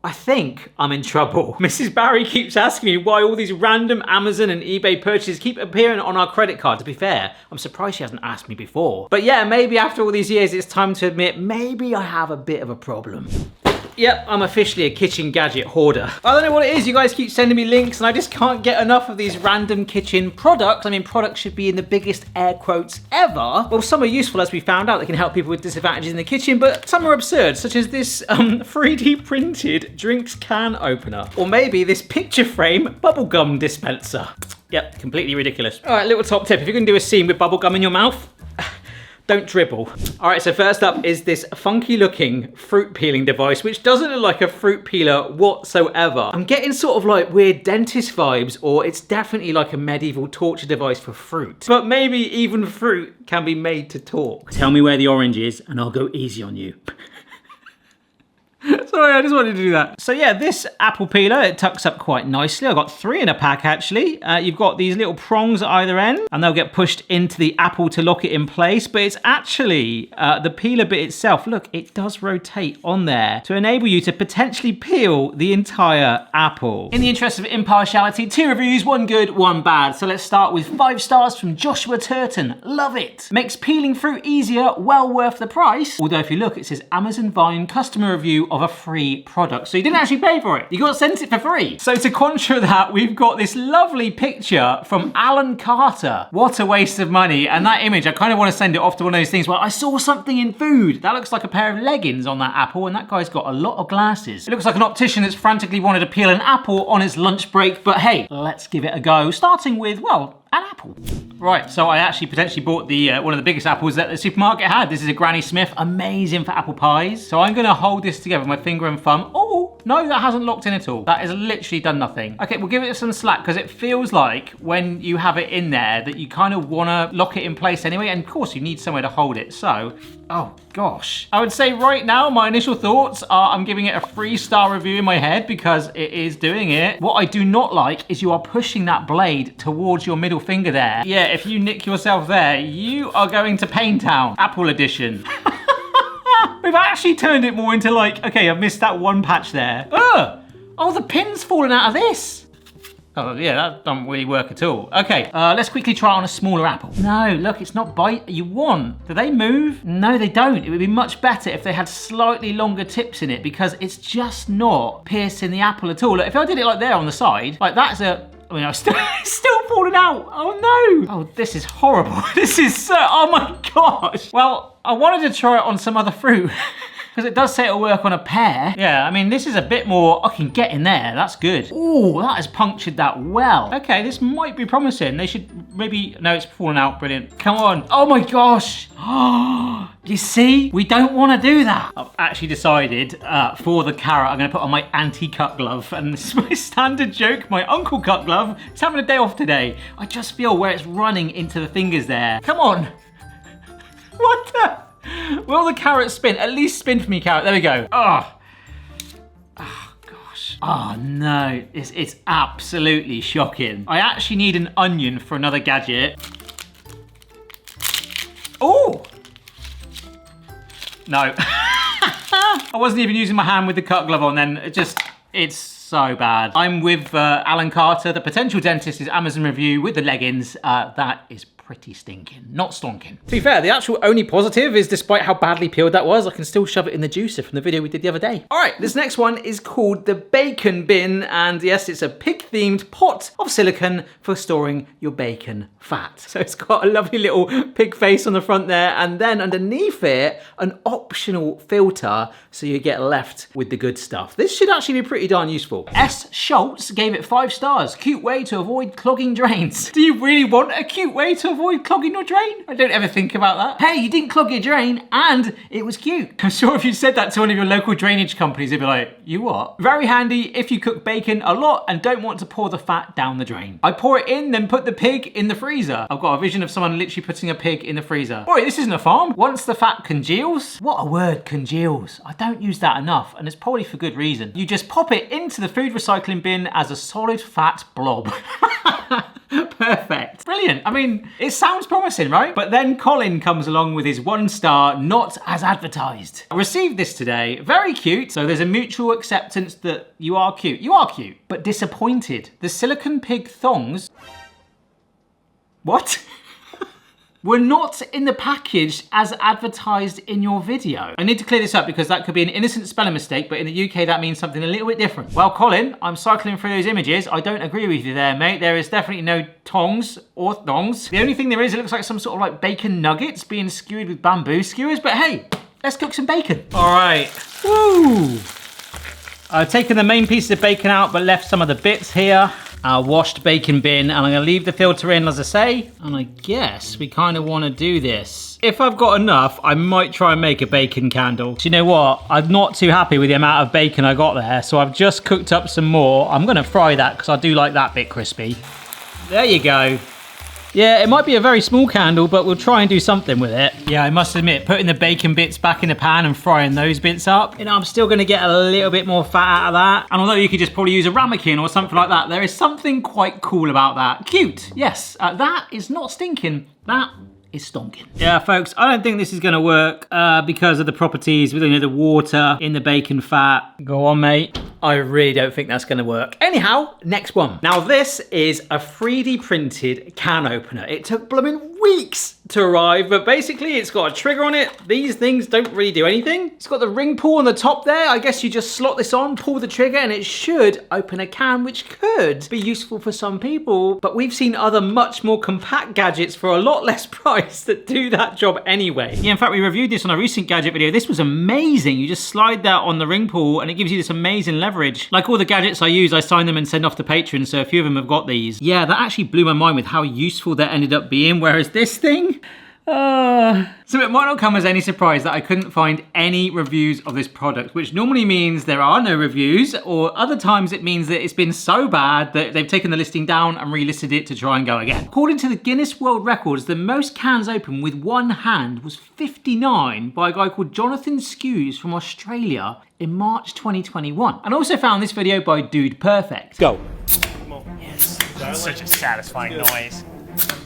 I think I'm in trouble. Mrs. Barry keeps asking me why all these random Amazon and eBay purchases keep appearing on our credit card. To be fair, I'm surprised she hasn't asked me before. But yeah, maybe after all these years, it's time to admit maybe I have a bit of a problem. Yep, I'm officially a kitchen gadget hoarder. I don't know what it is, you guys keep sending me links and I just can't get enough of these random kitchen products. I mean, products should be in the biggest air quotes ever. Well, some are useful as we found out. They can help people with disadvantages in the kitchen, but some are absurd, such as this 3D printed drinks can opener. Or maybe this picture frame bubblegum dispenser. Yep, completely ridiculous. All right, little top tip. If you're gonna do a scene with bubblegum in your mouth, don't dribble. All right, so first up is this funky looking fruit peeling device, which doesn't look like a fruit peeler whatsoever. I'm getting sort of like weird dentist vibes, or it's definitely like a medieval torture device for fruit. But maybe even fruit can be made to talk. Tell me where the orange is and I'll go easy on you. Sorry, I just wanted to do that. So yeah, this apple peeler, it tucks up quite nicely. I've got 3 in a pack actually. You've got these little prongs at either end and they'll get pushed into the apple to lock it in place. But it's actually the peeler bit itself. Look, it does rotate on there to enable you to potentially peel the entire apple. In the interest of impartiality, 2 reviews, 1 good, 1 bad. So let's start with 5 stars from Joshua Turton. Love it. Makes peeling fruit easier, well worth the price. Although if you look, it says Amazon Vine customer review of a free product. So you didn't actually pay for it. You got sent it for free. So to contra that, we've got this lovely picture from Alan Carter. What a waste of money. And that image, I kind of want to send it off to one of those things where I saw something in food. That looks like a pair of leggings on that apple, and that guy's got a lot of glasses. It looks like an optician that's frantically wanted to peel an apple on his lunch break, but hey, let's give it a go. Starting with, well, an apple. Right, so I actually potentially bought the one of the biggest apples that the supermarket had. This is a Granny Smith, amazing for apple pies. So I'm gonna hold this together with my finger and thumb. Oh, no, that hasn't locked in at all. That has literally done nothing. Okay, we'll give it some slack because it feels like when you have it in there that you kind of wanna lock it in place anyway. And of course you need somewhere to hold it. So, oh gosh. I would say right now, my initial thoughts are I'm giving it a 3-star review in my head because it is doing it. What I do not like is you are pushing that blade towards your middle finger there. Yeah, if you nick yourself there, you are going to Pain Town, Apple Edition. We've actually turned it more into like, okay, I've missed that one patch there. Ugh! Oh, the pin's falling out of this. Oh yeah, that doesn't really work at all. Okay, let's quickly try on a smaller apple. No, look, it's not bite you want. Do they move? No, they don't. It would be much better if they had slightly longer tips in it because it's just not piercing the apple at all. Look, if I did it like there on the side, like that's a, I mean, it's still falling out. Oh no. Oh, this is horrible. This is so, oh my gosh. Well, I wanted to try it on some other fruit. Because it does say it'll work on a pear. Yeah, I mean, this is a bit more, I can get in there, that's good. Ooh, that has punctured that well. Okay, this might be promising. They should maybe, no, it's fallen out, brilliant. Come on, oh my gosh. You see, we don't want to do that. I've actually decided for the carrot, I'm gonna put on my anti-cut glove. And this is my standard joke, my uncle cut glove is having a day off today. I just feel where it's running into the fingers there. Come on. What the? Will the carrot spin? At least spin for me, carrot. There we go. Oh, gosh. Oh, no. It's absolutely shocking. I actually need an onion for another gadget. Oh! No. I wasn't even using my hand with the cut glove on then. It's so bad. I'm with Alan Carter, the potential dentist, his Amazon review with the leggings. That is pretty stinking, not stonking. To be fair, the actual only positive is despite how badly peeled that was, I can still shove it in the juicer from the video we did the other day. All right, this next one is called the bacon bin, and yes, it's a pig-themed pot of silicone for storing your bacon fat. So it's got a lovely little pig face on the front there, and then underneath it, an optional filter so you get left with the good stuff. This should actually be pretty darn useful. S. Schultz gave it 5 stars. Cute way to avoid clogging drains. Do you really want a cute way to avoid clogging your drain? I don't ever think about that. Hey, you didn't clog your drain and it was cute. I'm sure if you said that to one of your local drainage companies, they'd be like, you what? Very handy if you cook bacon a lot and don't want to pour the fat down the drain. I pour it in, then put the pig in the freezer. I've got a vision of someone literally putting a pig in the freezer. Boy, this isn't a farm. Once the fat congeals, what a word, congeals. I don't use that enough, and it's probably for good reason. You just pop it into the food recycling bin as a solid fat blob. Perfect. Brilliant. I mean, It sounds promising, right? But then Colin comes along with his 1 star, not as advertised. I received this today, very cute. So there's a mutual acceptance that you are cute. You are cute, but disappointed. The silicone pig thongs, what? Were not in the package as advertised in your video. I need to clear this up because that could be an innocent spelling mistake, but in the UK that means something a little bit different. Well, Colin, I'm cycling through those images. I don't agree with you there, mate. There is definitely no tongs or thongs. The only thing there is, it looks like some sort of like bacon nuggets being skewered with bamboo skewers, but hey, let's cook some bacon. All right, woo. I've taken the main piece of bacon out, but left some of the bits here. Our washed bacon bin, and I'm gonna leave the filter in, as I say. And I guess we kind of wanna do this. If I've got enough, I might try and make a bacon candle. Do you know what? I'm not too happy with the amount of bacon I got there, so I've just cooked up some more. I'm gonna fry that because I do like that bit crispy. There you go. Yeah, it might be a very small candle, but we'll try and do something with it. Yeah, I must admit, putting the bacon bits back in the pan and frying those bits up, you know, I'm still gonna get a little bit more fat out of that. And although you could just probably use a ramekin or something like that, there is something quite cool about that. Cute, yes, that is not stinking. That is stonking. Yeah, folks, I don't think this is gonna work because of the properties with, you know, the water in the bacon fat. Go on, mate. I really don't think that's gonna work. Anyhow, next one. Now this is a 3D printed can opener. It took blooming weeks to arrive, but basically it's got a trigger on it. These things don't really do anything. It's got the ring pull on the top there. I guess you just slot this on, pull the trigger, and it should open a can, which could be useful for some people, but we've seen other much more compact gadgets for a lot less price that do that job anyway. Yeah, in fact, we reviewed this on a recent gadget video. This was amazing. You just slide that on the ring pull and it gives you this amazing leverage. Like all the gadgets I use, I sign them and send off to patrons, so a few of them have got these. Yeah, that actually blew my mind with how useful that ended up being, whereas this thing, so it might not come as any surprise that I couldn't find any reviews of this product, which normally means there are no reviews, or other times it means that it's been so bad that they've taken the listing down and relisted it to try and go again. According to the Guinness World Records, the most cans opened with one hand was 59 by a guy called Jonathan Skews from Australia in March 2021. And I also found this video by Dude Perfect. Go. Yes, that's such a satisfying noise.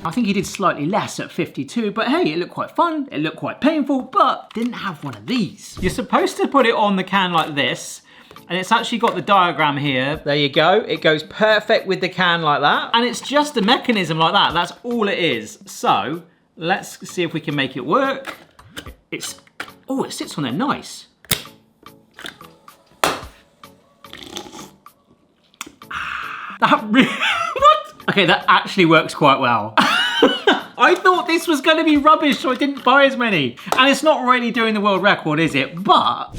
I think he did slightly less at 52, but hey, it looked quite fun, it looked quite painful, but didn't have one of these. You're supposed to put it on the can like this, and it's actually got the diagram here. There you go, it goes perfect with the can like that, and it's just a mechanism like that, that's all it is. So, let's see if we can make it work. Oh, it sits on there nice. That really, what? Okay, that actually works quite well. I thought this was gonna be rubbish, so I didn't buy as many. And it's not really doing the world record, is it? But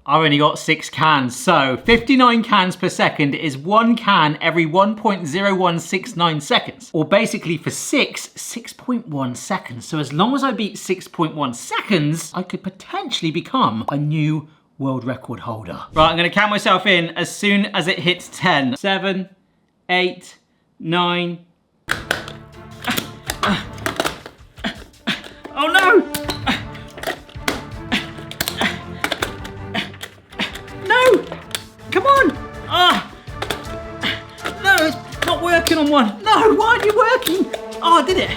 I've only got 6 cans, so 59 cans per second is 1 can every 1.0169 seconds. Or basically for 6.1 seconds. So as long as I beat 6.1 seconds, I could potentially become a new world record holder. Right, I'm gonna count myself in as soon as it hits 10. 7, 8, 9. Oh no! No! Come on! No, it's not working on one. No, why aren't you working? Oh, I did it.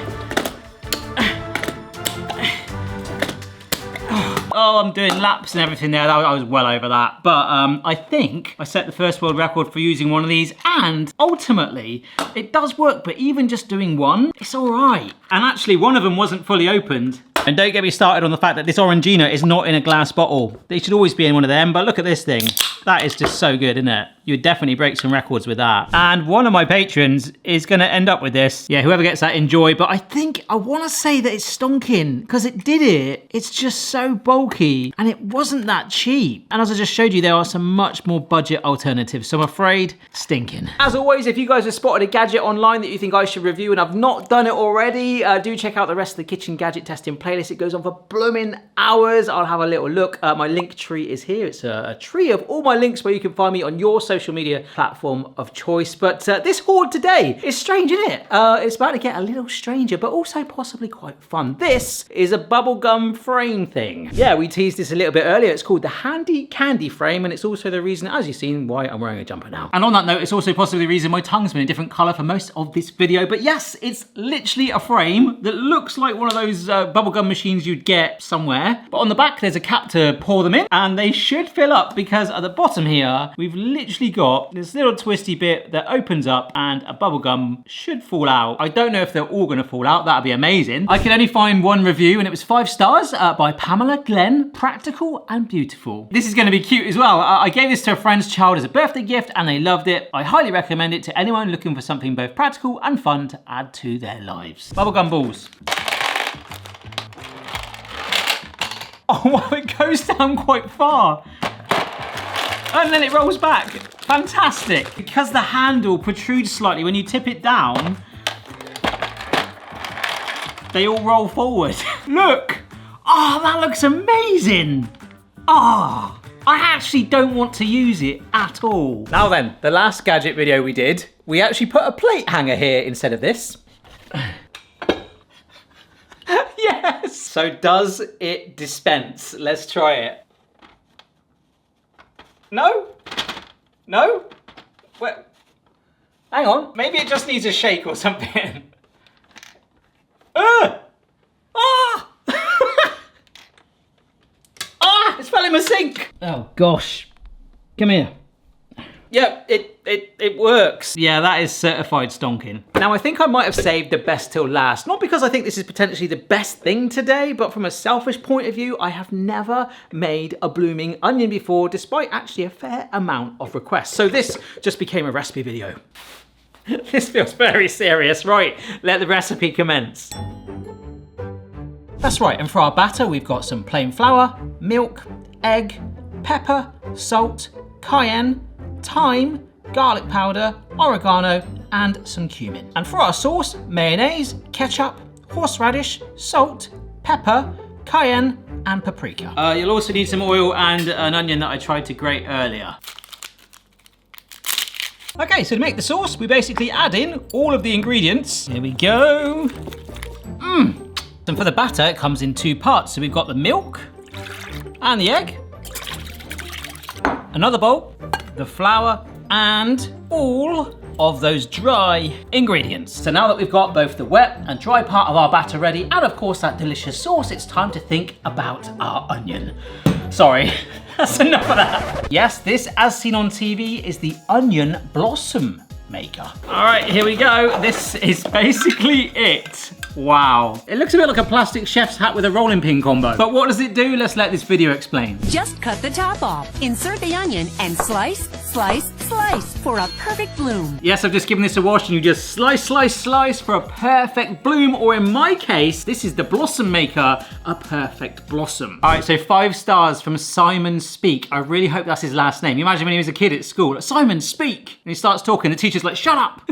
Oh, I'm doing laps and everything there. I was well over that. But I think I set the first world record for using one of these, and ultimately it does work, but even just doing one, it's all right. And actually one of them wasn't fully opened. And don't get me started on the fact that this Orangina is not in a glass bottle. They should always be in one of them, but look at this thing. That is just so good, isn't it? You'd definitely break some records with that. And one of my patrons is gonna end up with this. Yeah, whoever gets that, enjoy. But I think, I wanna say that it's stonking, because it did it. It's just so bulky, and it wasn't that cheap. And as I just showed you, there are some much more budget alternatives. So I'm afraid, stinking. As always, if you guys have spotted a gadget online that you think I should review and I've not done it already, do check out the rest of the kitchen gadget testing playlist. playlist. It goes on for blooming hours. I'll have a little look. My link tree is here. It's a tree of all my links where you can find me on your social media platform of choice. But this hoard today is strange, isn't it? It's about to get a little stranger, but also possibly quite fun. This is a bubblegum frame thing. Yeah, we teased this a little bit earlier. It's called the Handy Candy Frame, and it's also the reason, as you've seen, why I'm wearing a jumper now. And on that note, it's also possibly the reason my tongue's been a different color for most of this video. But yes, it's literally a frame that looks like one of those bubblegum machines you'd get somewhere. But on the back, there's a cap to pour them in, and they should fill up because at the bottom here, we've literally got this little twisty bit that opens up and a bubblegum should fall out. I don't know if they're all gonna fall out. That'd be amazing. I could only find one review and it was 5 stars by Pamela Glenn, practical and beautiful. This is gonna be cute as well. I gave this to a friend's child as a birthday gift and they loved it. I highly recommend it to anyone looking for something both practical and fun to add to their lives. Bubblegum balls. Oh wow, it goes down quite far. And then it rolls back. Fantastic. Because the handle protrudes slightly when you tip it down, they all roll forward. Look. Oh, that looks amazing. Oh, I actually don't want to use it at all. Now then, the last gadget video we did, we actually put a plate hanger here instead of this. Yes. So does it dispense? Let's try it. No? No? Well, hang on. Maybe it just needs a shake or something. Ah! Ah! It's fell in my sink. Oh gosh. Come here. Yep, it works. Yeah, that is certified stonking. Now, I think I might have saved the best till last. Not because I think this is potentially the best thing today, but from a selfish point of view, I have never made a blooming onion before, despite actually a fair amount of requests. So this just became a recipe video. This feels very serious. Right, let the recipe commence. That's right, and for our batter, we've got some plain flour, milk, egg, pepper, salt, cayenne, thyme, garlic powder, oregano, and some cumin. And for our sauce, mayonnaise, ketchup, horseradish, salt, pepper, cayenne, and paprika. You'll also need some oil and an onion that I tried to grate earlier. Okay, so to make the sauce, we basically add in all of the ingredients. Here we go. And for the batter, it comes in 2 parts. So we've got the milk and the egg. Another bowl, the flour, and all of those dry ingredients. So now that we've got both the wet and dry part of our batter ready, and of course that delicious sauce, it's time to think about our onion. Sorry, that's enough of that. Yes, this, as seen on TV, is the onion blossom maker. All right, here we go. This is basically it. Wow. It looks a bit like a plastic chef's hat with a rolling pin combo. But what does it do? Let's let this video explain. Just cut the top off, insert the onion, and slice, slice, slice for a perfect bloom. Yes, I've just given this a wash and you just slice, slice, slice for a perfect bloom, or in my case, this is the blossom maker, a perfect blossom. All right, so 5 stars from Simon Speak. I really hope that's his last name. You imagine when he was a kid at school, Simon Speak, and he starts talking, the teacher's like, shut up.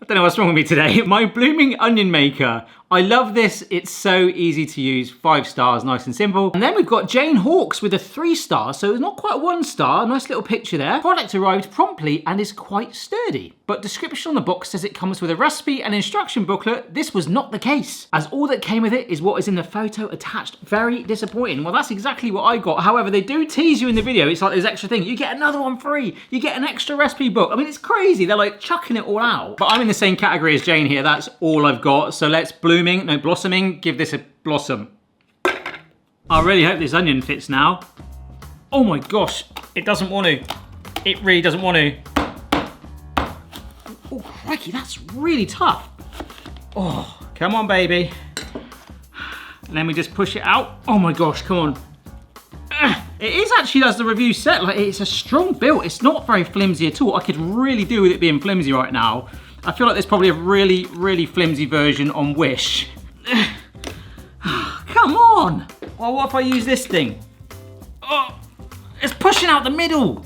I don't know what's wrong with me today. My blooming onion maker. I love this. It's so easy to use. 5 stars, nice and simple. And then we've got Jane Hawkes with a 3 star, so it's not quite a 1 star. Nice little picture there. Product arrived promptly and is quite sturdy. But description on the box says it comes with a recipe and instruction booklet. This was not the case, as all that came with it is what is in the photo attached. Very disappointing. Well, that's exactly what I got. However, they do tease you in the video. It's like there's extra thing. You get another one free. You get an extra recipe book. I mean, it's crazy. They're like chucking it all out. But I'm in the same category as Jane here. That's all I've got. So let's blossoming, give this a blossom. I really hope this onion fits now. Oh my gosh, it doesn't want to. It really doesn't want to. Oh crikey, that's really tough. Oh, come on baby. And then we just push it out. Oh my gosh, come on. It is actually, as the review said, like it's a strong build. It's not very flimsy at all. I could really do with it being flimsy right now. I feel like there's probably a really, really flimsy version on Wish. Come on! Well, what if I use this thing? Oh, it's pushing out the middle.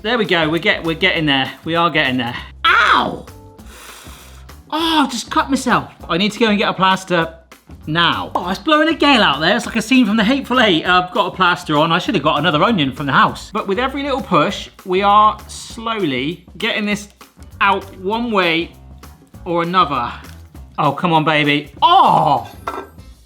There we go, we're getting there. We are getting there. Ow! Oh, I've just cut myself. I need to go and get a plaster now. Oh, it's blowing a gale out there. It's like a scene from The Hateful Eight. I've got a plaster on. I should have got another onion from the house. But with every little push, we are slowly getting this out one way or another. Oh, come on, baby. Oh,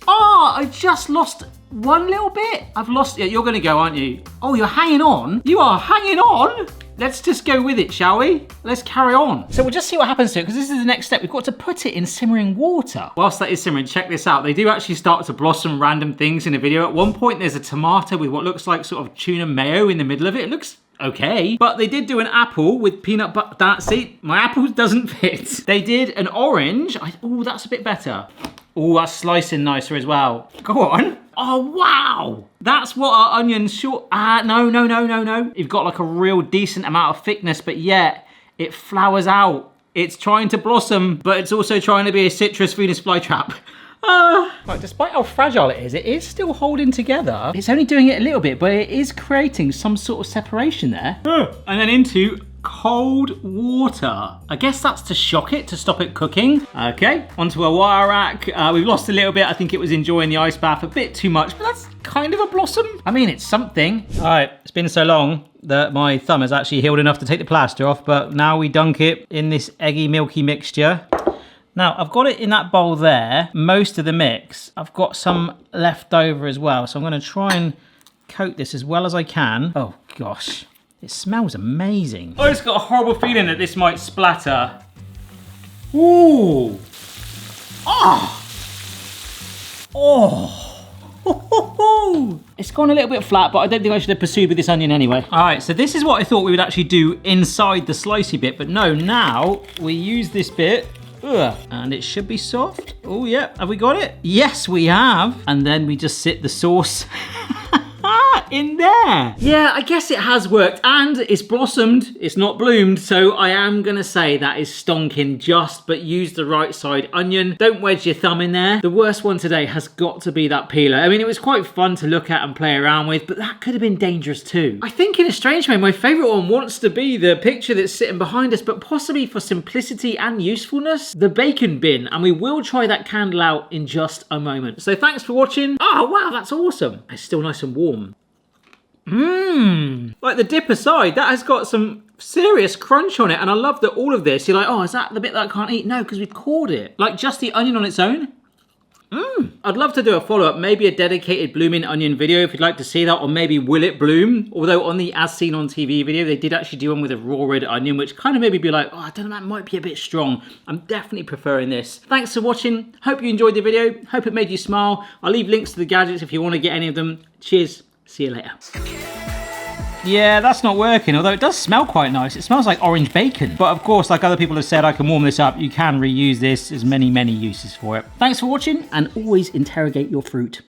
I just lost one little bit. I've lost it. You're gonna go, aren't you? Oh, you're hanging on. You are hanging on. Let's just go with it, shall we? Let's carry on. So we'll just see what happens to it, because this is the next step. We've got to put it in simmering water. Whilst that is simmering, check this out. They do actually start to blossom random things in the video. At one point, there's a tomato with what looks like sort of tuna mayo in the middle of it. It looks okay. But they did do an apple with peanut butter. See, my apple doesn't fit. They did an orange. Oh, that's a bit better. Oh, that's slicing nicer as well. Go on. Oh, wow. That's what our onions short. No. You've got like a real decent amount of thickness, but yet it flowers out. It's trying to blossom, but it's also trying to be a citrus Venus flytrap. Right, despite how fragile it is still holding together. It's only doing it a little bit, but it is creating some sort of separation there. And then into cold water. I guess that's to shock it, to stop it cooking. Okay, onto a wire rack. We've lost a little bit. I think it was enjoying the ice bath a bit too much, but that's kind of a blossom. I mean, it's something. All right, it's been so long that my thumb has actually healed enough to take the plaster off, but now we dunk it in this eggy, milky mixture. Now, I've got it in that bowl there, most of the mix. I've got some left over as well, so I'm gonna try and coat this as well as I can. Oh gosh, it smells amazing. I just got a horrible feeling that this might splatter. Ooh. Oh. Oh. It's gone a little bit flat, but I don't think I should have pursued with this onion anyway. All right, so this is what I thought we would actually do inside the slicey bit, but no, now we use this bit. And it should be soft. Oh yeah, have we got it? Yes, we have. And then we just sit the sauce in there. Yeah, I guess it has worked, and it's blossomed. It's not bloomed, so I am gonna say that is stonking just, but use the right side onion. Don't wedge your thumb in there. The worst one today has got to be that peeler. I mean, it was quite fun to look at and play around with, but that could have been dangerous too. I think in a strange way, my favorite one wants to be the picture that's sitting behind us, but possibly for simplicity and usefulness, the bacon bin, and we will try that candle out in just a moment. So thanks for watching. Oh wow, that's awesome. It's still nice and warm. Like the dip aside, that has got some serious crunch on it, and I love that all of this, you're like, oh, is that the bit that I can't eat? No, because we've cored it. Like just the onion on its own. I'd love to do a follow-up, maybe a dedicated blooming onion video if you'd like to see that, or maybe will it bloom? Although on the as seen on TV video, they did actually do one with a raw red onion, which kind of made me be like, oh, I don't know, that might be a bit strong. I'm definitely preferring this. Thanks for watching. Hope you enjoyed the video. Hope it made you smile. I'll leave links to the gadgets if you want to get any of them. Cheers. See you later. Yeah, that's not working, although it does smell quite nice. It smells like orange bacon. But of course, like other people have said, I can warm this up. You can reuse this. There's many, many uses for it. Thanks for watching, and always interrogate your fruit.